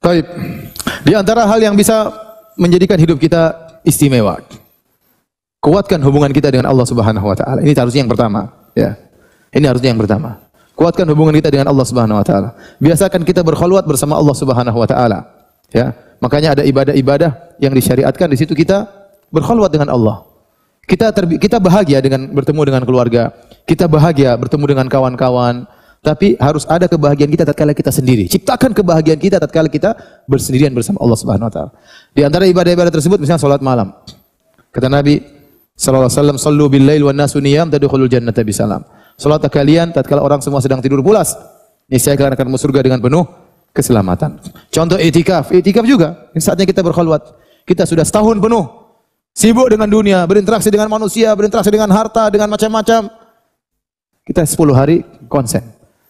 Baik. Di antara hal yang bisa menjadikan hidup kita istimewa, kuatkan hubungan kita dengan Allah Subhanahu wa taala. Ini harusnya yang pertama, ya. Ini harusnya yang pertama. Kuatkan hubungan kita dengan Allah Subhanahu wa taala. Biasakan kita berkhalwat bersama Allah Subhanahu wa taala, ya. Makanya ada ibadah-ibadah yang disyariatkan, di situ kita berkhalwat dengan Allah. Kita bahagia dengan bertemu dengan keluarga, kita bahagia bertemu dengan kawan-kawan, tapi harus ada kebahagiaan kita tatkala kita sendiri. Ciptakan kebahagiaan kita tatkala kita bersendirian bersama Allah Subhanahu wa taala. Di antara ibadah-ibadah tersebut misalnya salat malam. Kata Nabi sallallahu alaihi wasallam, "Shallu bil lail wan nasu niyam tadkhulul jannata bisalam." Salat kalian tatkala orang semua sedang tidur pulas, niscaya kalian akan masuk surga dengan penuh keselamatan. Contoh itikaf juga. Ini saatnya kita berkhalwat. Kita sudah setahun penuh sibuk dengan dunia, berinteraksi dengan manusia, berinteraksi dengan harta, dengan macam-macam. Kita 10 hari konsen,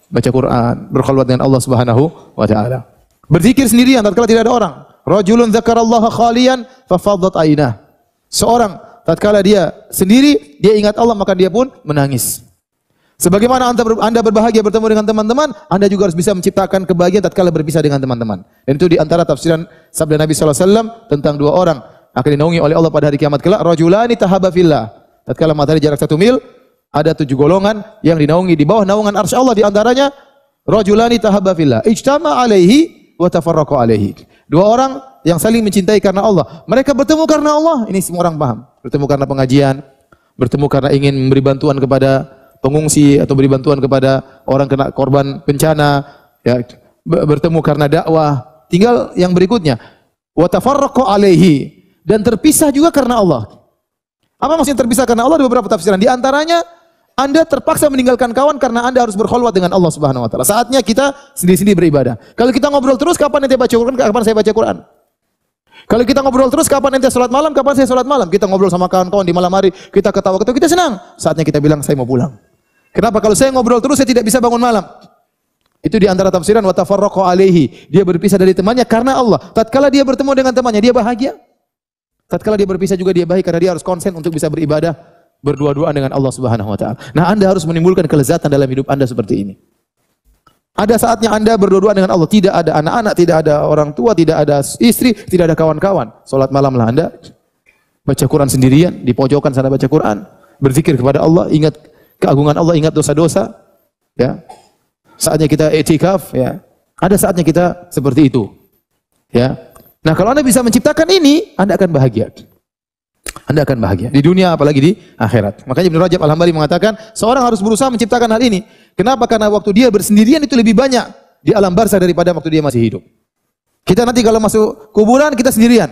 baca Quran, berkhalwat dengan Allah Subhanahu wa taala. Berzikir sendirian tatkala tidak ada orang. Rajulun dzakarallaha khalian fa faddat ainah. Seorang tatkala dia sendiri, dia ingat Allah maka dia pun menangis. Sebagaimana Anda berbahagia bertemu dengan teman-teman, Anda juga harus bisa menciptakan kebahagiaan tatkala berpisah dengan teman-teman. Dan itu di antara tafsiran sabda Nabi sallallahu alaihi wasallam tentang dua orang akan dinaungi oleh Allah pada hari kiamat kelak. Rajulani tahabba fillah. Tatkala matahari jarak 1 mil, ada 7 golongan yang dinaungi di bawah naungan arsy Allah, di antaranya rajulani tahabba fillah, ijtama alaihi wa tafarraqa alaihi. Dua orang yang saling mencintai karena Allah. Mereka bertemu karena Allah. Ini semua orang paham. Bertemu karena pengajian, bertemu karena ingin memberi bantuan kepada pengungsi atau beri bantuan kepada orang kena korban bencana, ya, bertemu karena dakwah. Tinggal yang berikutnya, wa tafarraqa alaihi, dan terpisah juga karena Allah. Apa maksudnya terpisah karena Allah? Ada beberapa tafsiran. Di antaranya, Anda terpaksa meninggalkan kawan karena Anda harus berkhalwat dengan Allah Subhanahu wa taala. Saatnya kita sendiri-sendiri beribadah. Kalau kita ngobrol terus, kapan nanti baca Quran? Kapan saya baca Quran? Kalau kita ngobrol terus, kapan nanti salat malam? Kapan saya salat malam? Kita ngobrol sama kawan-kawan di malam hari, kita ketawa-ketawa, kita senang. Saatnya kita bilang, saya mau pulang. Kenapa? Kalau saya ngobrol terus, saya tidak bisa bangun malam. Itu di antara tafsiran wa tafarraqa alaihi. Dia berpisah dari temannya karena Allah. Tatkala dia bertemu dengan temannya, dia bahagia. Tatkala dia berpisah juga dia bahagia karena dia harus konsen untuk bisa beribadah berdua-duaan dengan Allah Subhanahu wa taala. Nah, Anda harus menimbulkan kelezatan dalam hidup Anda seperti ini. Ada saatnya Anda berdua-duaan dengan Allah, tidak ada anak-anak, tidak ada orang tua, tidak ada istri, tidak ada kawan-kawan. Salat malamlah Anda, baca Quran sendirian, di pojokan sana baca Quran, berzikir kepada Allah, ingat keagungan Allah, ingat dosa-dosa, ya. Saatnya kita i'tikaf, ya. Ada saatnya kita seperti itu, ya. Nah, kalau Anda bisa menciptakan ini, Anda akan bahagia. Anda akan bahagia di dunia apalagi di akhirat. Makanya Ibnu Rajab Al-Hambali mengatakan, seorang harus berusaha menciptakan hal ini. Kenapa? Karena waktu dia bersendirian itu lebih banyak di alam barzah daripada waktu dia masih hidup. Kita nanti kalau masuk kuburan, kita sendirian.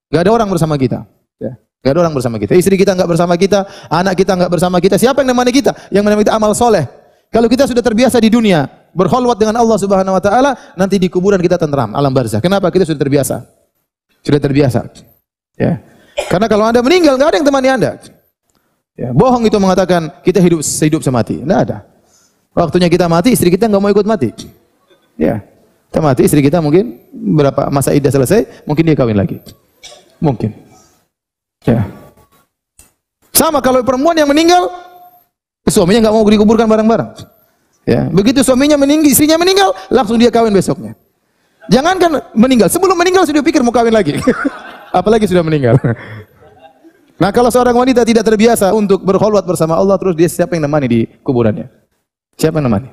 Gak ada orang bersama kita, ya. Gak ada orang bersama kita. Istri kita enggak bersama kita, anak kita enggak bersama kita. Siapa yang menemani kita? Yang menemani kita amal soleh. Kalau kita sudah terbiasa di dunia, berkhalwat dengan Allah Subhanahu wa taala, nanti di kuburan kita tenteram, alam barzah. Kenapa? Kita sudah terbiasa. Sudah terbiasa. Ya. Karena kalau Anda meninggal, enggak ada yang temani Anda. Ya, bohong itu mengatakan kita hidup semati. Enggak ada. Waktunya kita mati, istri kita enggak mau ikut mati. Ya. Kita mati, istri kita mungkin berapa masa iddah selesai, mungkin dia kawin lagi. Mungkin. Ya. Sama kalau perempuan yang meninggal, suaminya enggak mau dikuburkan bareng-bareng. Ya, begitu suaminya meninggal, istrinya meninggal, langsung dia kawin besoknya. Jangankan meninggal, sebelum meninggal sudah pikir mau kawin lagi. Apalagi sudah meninggal. Nah, kalau seorang wanita tidak terbiasa untuk berkhalwat bersama Allah, terus dia siapa yang nemani di kuburannya? Siapa yang nemani?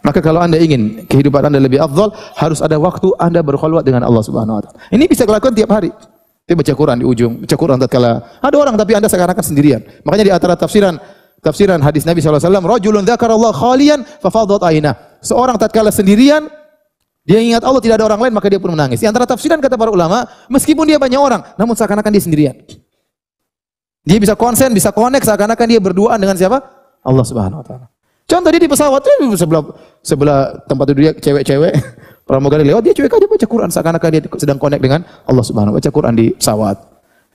Maka kalau Anda ingin kehidupan Anda lebih afdal, harus ada waktu Anda berkhalwat dengan Allah Subhanahu wa taala. Ini bisa dilakukan tiap hari. Dia baca Quran di ujung, baca Quran tatkala ada orang tapi Anda seakan-akan sendirian. Makanya di antara tafsiran hadis Nabi sallallahu alaihi wasallam, rajulun dzakarallaha khalian fa fadat ainah. Seorang tatkala sendirian, dia ingat Allah, tidak ada orang lain, maka dia pun menangis. Di antara tafsiran kata para ulama, meskipun dia banyak orang, namun seakan-akan dia sendirian. Dia bisa konsen, bisa connect, seakan-akan dia berduaan dengan siapa? Allah Subhanahu wa taala. Contoh dia di pesawat, sebelah tempat duduk dia cewek-cewek, pramugari lewat, dia cuek aja baca Quran, seakan-akan dia sedang connect dengan Allah Subhanahu wa taala. Baca Quran di pesawat.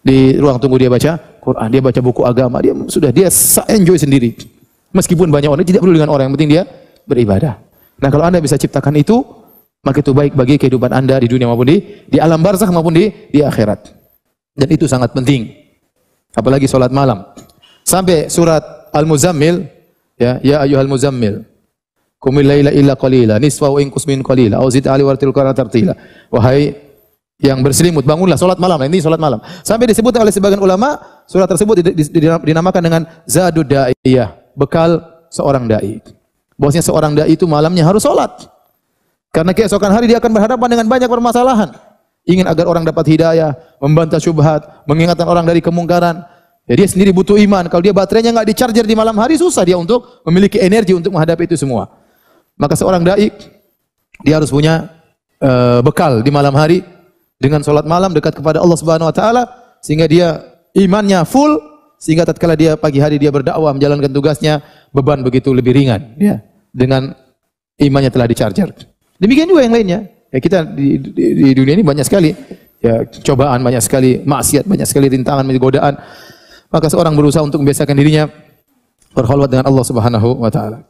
Di ruang tunggu dia baca Quran, dia baca buku agama, dia enjoy sendiri. Meskipun banyak orang, tidak perlu dengan orang, yang penting dia beribadah. Nah, kalau Anda bisa ciptakan itu, maka itu baik bagi kehidupan Anda di dunia maupun di alam barzakh maupun di akhirat. Dan itu sangat penting. Apalagi salat malam. Sampai surat Al-Muzammil, ya ayyuhal muzammil, Qumil laila illa qalila, nisfahu inqus min qalila, au zid ali wartil qur'ana tartila. Wahai yang berselimut, bangunlah salat malam. Ini salat malam. Sampai disebutkan oleh sebagian ulama, surah tersebut dinamakan dengan Zadud Da'iyah, bekal seorang dai. Bahwasanya seorang dai itu malamnya harus salat. Karena keesokan hari dia akan berhadapan dengan banyak permasalahan. Ingin agar orang dapat hidayah, membantah syubhat, mengingatkan orang dari kemungkaran. Ya, dia sendiri butuh iman. Kalau dia baterainya enggak di-charger di malam hari, susah dia untuk memiliki energi untuk menghadapi itu semua. Maka seorang dai dia harus punya bekal di malam hari dengan salat malam dekat kepada Allah Subhanahu wa taala sehingga dia imannya full sehingga tatkala dia pagi hari dia berdakwah menjalankan tugasnya beban begitu lebih ringan ya dengan imannya telah di-charger. Demikian juga yang lainnya. Ya kita di dunia ini banyak sekali ya cobaan, banyak sekali maksiat, banyak sekali rintangan, godaan. Maka seorang berusaha untuk membiasakan dirinya berkhalwat dengan Allah Subhanahu wa taala.